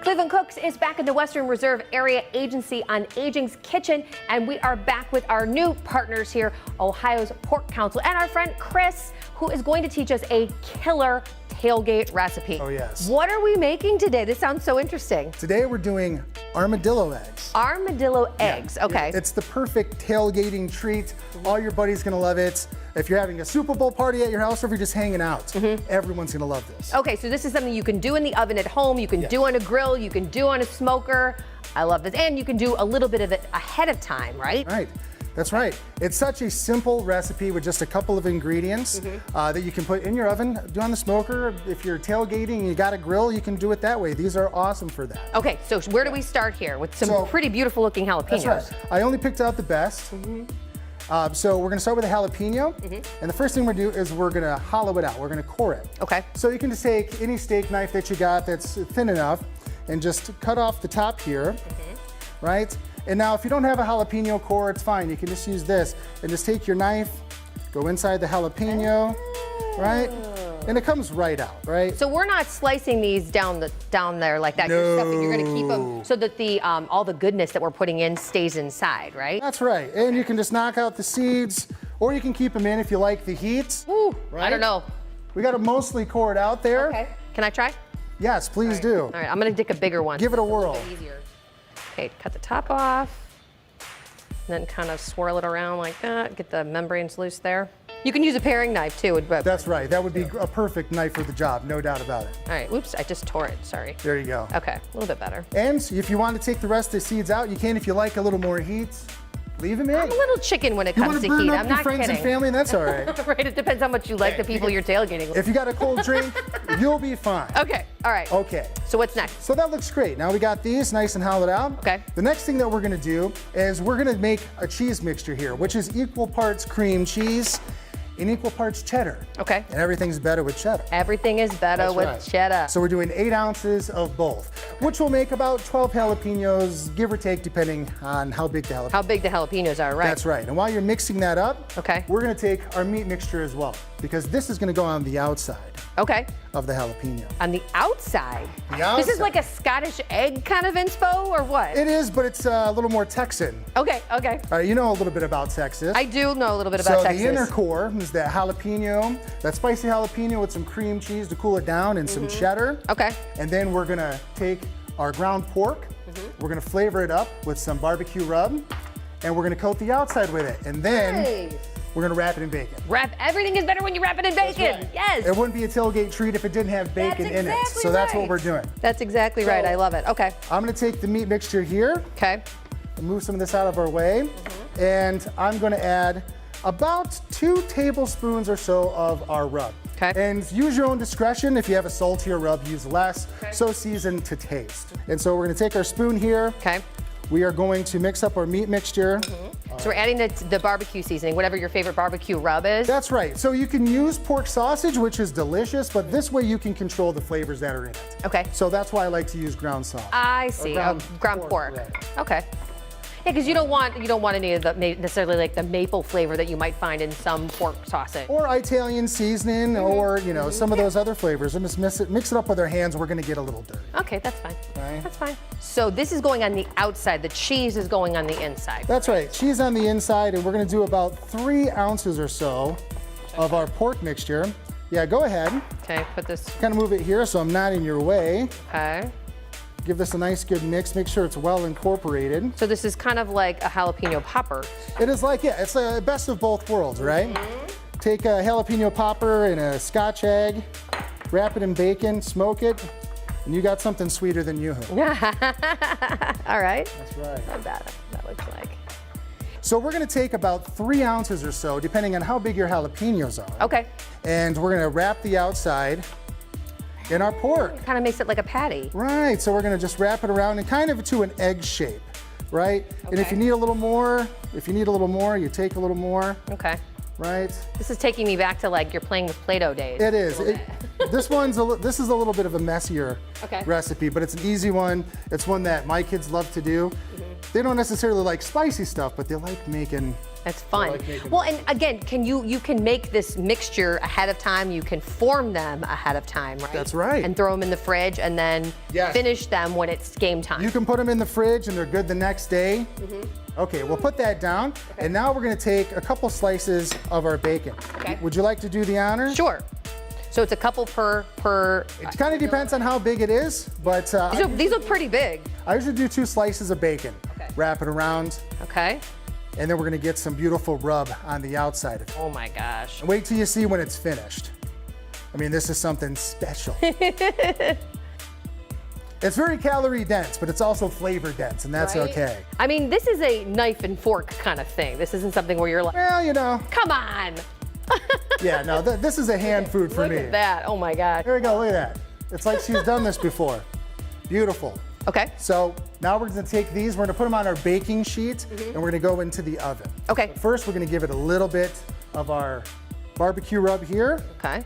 Cleveland Cooks is back in the Western Reserve Area Agency on Aging's Kitchen, and we are back with our new partners here, Ohio's Pork Council, and our friend Chris, who is going to teach us a killer tailgate recipe. Oh, yes. What are we making today? This sounds so interesting. Today we're doing armadillo eggs. Armadillo eggs, okay. It's the perfect tailgating treat. All your buddies gonna love it. If you're having a Super Bowl party at your house or if you're just hanging out, everyone's gonna love this. Okay, so this is something you can do in the oven at home, you can do on a grill, you can do on a smoker. I love this. And you can do a little bit of it ahead of time, right? Right. That's right. It's such a simple recipe with just a couple of ingredients that you can put in your oven, do on the smoker. If you're tailgating and you got a grill, you can do it that way. These are awesome for that. Okay, so where do we start here? With some pretty beautiful looking jalapenos. That's right. I only picked out the best. So we're gonna start with a jalapeno. And the first thing we're gonna do is we're gonna hollow it out. We're gonna core it. Okay. So you can just take any steak knife that you got that's thin enough and just cut off the top here, right? And now if you don't have a jalapeno core, it's fine. You can just use this and just take your knife, go inside the jalapeno, right? And it comes right out, right? So we're not slicing these down there like that. You're gonna keep them so that the all the goodness that we're putting in stays inside, right? That's right. And you can just knock out the seeds, or you can keep them in if you like the heat. Ooh, right? I don't know. We got it mostly cored out there. Okay. Can I try? Yes, please do. All right, I'm gonna dig a bigger one. Give it a whirl. It's a little bit easier. Okay, cut the top off, and then kind of swirl it around like that, get the membranes loose there. You can use a paring knife too. That's right, that would be a perfect knife for the job, no doubt about it. All right, oops, I just tore it, sorry. There you go. Okay, a little bit better. And if you want to take the rest of the seeds out, you can. If you like a little more heat, leave them in. I'm a little chicken when it comes to burn heat, up I'm your not friends kidding. and family, that's all right. Right, it depends how much you like the people you're tailgating with. If you got a cold drink, you'll be fine. Okay, all right. Okay. So what's next? So that looks great. Now we got these nice and hollowed out. Okay. The next thing that we're gonna do is we're gonna make a cheese mixture here, which is equal parts cream cheese and equal parts cheddar. Okay. And everything's better with cheddar. Everything is better That's with right. cheddar. So we're doing 8 ounces of both, which will make about 12 jalapenos, give or take, depending on how big the jalapeno. How big the jalapenos are, right? That's right. And while you're mixing that up, we're gonna take our meat mixture as well, because this is gonna go on the outside of the jalapeno. On the outside? The outside. This is like a Scottish egg kind of inspo, or what? It is, but it's a little more Texan. Okay, okay. All right, you know a little bit about Texas. I do know a little bit about Texas. So the inner core is that jalapeno, that spicy jalapeno with some cream cheese to cool it down and some cheddar. Okay. And then we're gonna take our ground pork, we're gonna flavor it up with some barbecue rub, and we're gonna coat the outside with it. And then we're gonna wrap it in bacon. Everything is better when you wrap it in bacon. Right. Yes. It wouldn't be a tailgate treat if it didn't have bacon in it. So that's what we're doing. That's exactly right. I love it. Okay. I'm gonna take the meat mixture here. Okay. And move some of this out of our way. And I'm gonna add about 2 tablespoons or so of our rub. Okay. And use your own discretion. If you have a saltier rub, use less. So season to taste. And so we're gonna take our spoon here. Okay. We are going to mix up our meat mixture. So we're adding the barbecue seasoning, whatever your favorite barbecue rub is. That's right. So you can use pork sausage, which is delicious, but this way you can control the flavors that are in it. Okay. So that's why I like to use ground salt. I see. Ground pork. Right. Okay. Yeah, because you don't want any of the necessarily like the maple flavor that you might find in some pork sausage. Or Italian seasoning, or some of those other flavors. And just mix it up with our hands. We're going to get a little dirty. Okay, that's fine. Right. That's fine. So this is going on the outside. The cheese is going on the inside. That's right. Cheese on the inside, and we're going to do about 3 ounces or so of our pork mixture. Yeah, go ahead. Okay, put this. Kind of move it here so I'm not in your way. Okay. Give this a nice good mix. Make sure it's well incorporated. So this is kind of like a jalapeno popper. It is like, it's a best of both worlds, right? Take a jalapeno popper and a Scotch egg, wrap it in bacon, smoke it, and you got something sweeter than Yoo-hoo. All right. That's right. Not bad, that looks like. So we're gonna take about 3 ounces or so, depending on how big your jalapenos are. Okay. And we're gonna wrap the outside in our pork. It kind of makes it like a patty. Right, so we're gonna just wrap it around and kind of to an egg shape, right? Okay. And if you need a little more, you take a little more. Okay. Right? This is taking me back to like you're playing with Play-Doh days. It is. This is a little bit of a messier recipe, but it's an easy one. It's one that my kids love to do. They don't necessarily like spicy stuff, but they like making. That's fun. like making Well, and again, you can make this mixture ahead of time. You can form them ahead of time, right? That's right. And throw them in the fridge and then Yes. finish them when it's game time. You can put them in the fridge and they're good the next day. Okay, we'll put that down. And now we're gonna take a couple slices of our bacon. Okay. Would you like to do the honors? Sure. So it's a couple per. It kind of depends on how big it is, but These look pretty big. I usually do 2 slices of bacon. Okay. Wrap it around, Okay. and then we're gonna get some beautiful rub on the outside of it. Oh my gosh. Wait till you see when it's finished. I mean, this is something special. It's very calorie dense, but it's also flavor dense, and that's Right? okay. I mean, this is a knife and fork kind of thing. This isn't something where you're like, Well, you know, come on. yeah, no, this is a hand food for Look me. at that. Oh my gosh. Here we go, look at that. It's like she's done this before. Beautiful. Okay. So now we're gonna take these, we're gonna put them on our baking sheet, and we're gonna go into the oven. Okay. First, we're gonna give it a little bit of our barbecue rub here, Okay.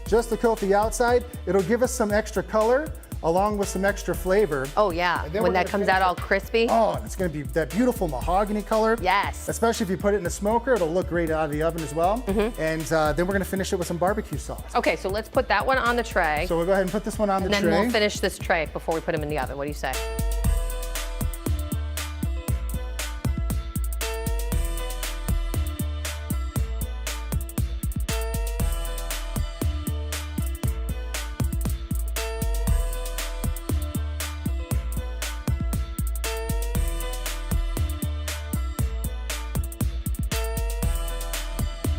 just to coat the outside. It'll give us some extra color, along with some extra flavor. Oh yeah. And then When we're that gonna comes finish out it. all crispy. Oh, and it's gonna be that beautiful mahogany color. Yes. Especially if you put it in the smoker, it'll look great out of the oven as well. And then we're gonna finish it with some barbecue sauce. Okay, so let's put that one on the tray. So we'll go ahead and put this one on and the then tray. we'll finish this tray before we put them in the oven. What do you say?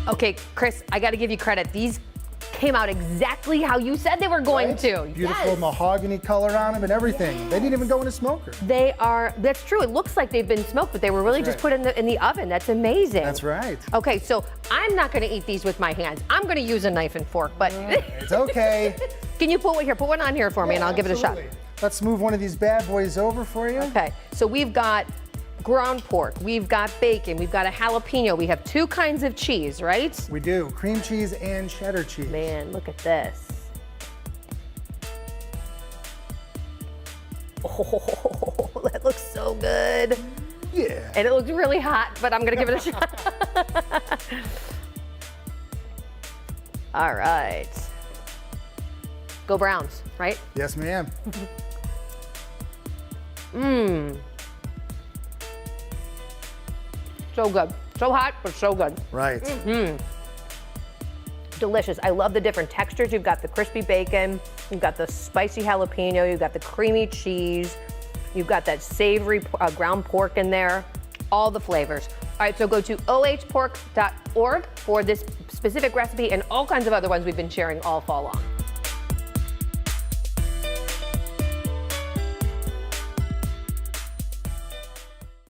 Okay, Chris, I got to give you credit. These came out exactly how you said they were going Right? to. Beautiful Yes. mahogany color on them and everything. They didn't even go in a smoker. They are, that's true. It looks like they've been smoked, but they were really just Right. put in the oven. That's amazing. That's right. Okay, so I'm not going to eat these with my hands. I'm going to use a knife and fork, but It's okay. can you put one on here for me and I'll give it a shot. Absolutely. Let's move one of these bad boys over for you. Okay, so we've got ground pork, we've got bacon, we've got a jalapeno, we have 2 kinds of cheese, right? We do, cream cheese and cheddar cheese. Man, look at this. Oh, that looks so good. Yeah. And it looks really hot, but I'm gonna give it a shot. All right. Go Browns, right? Yes, ma'am. So good. So hot, but so good. Right. Delicious. I love the different textures. You've got the crispy bacon, you've got the spicy jalapeno, you've got the creamy cheese, you've got that savory ground pork in there, all the flavors. All right, so go to ohpork.org for this specific recipe and all kinds of other ones we've been sharing all fall long.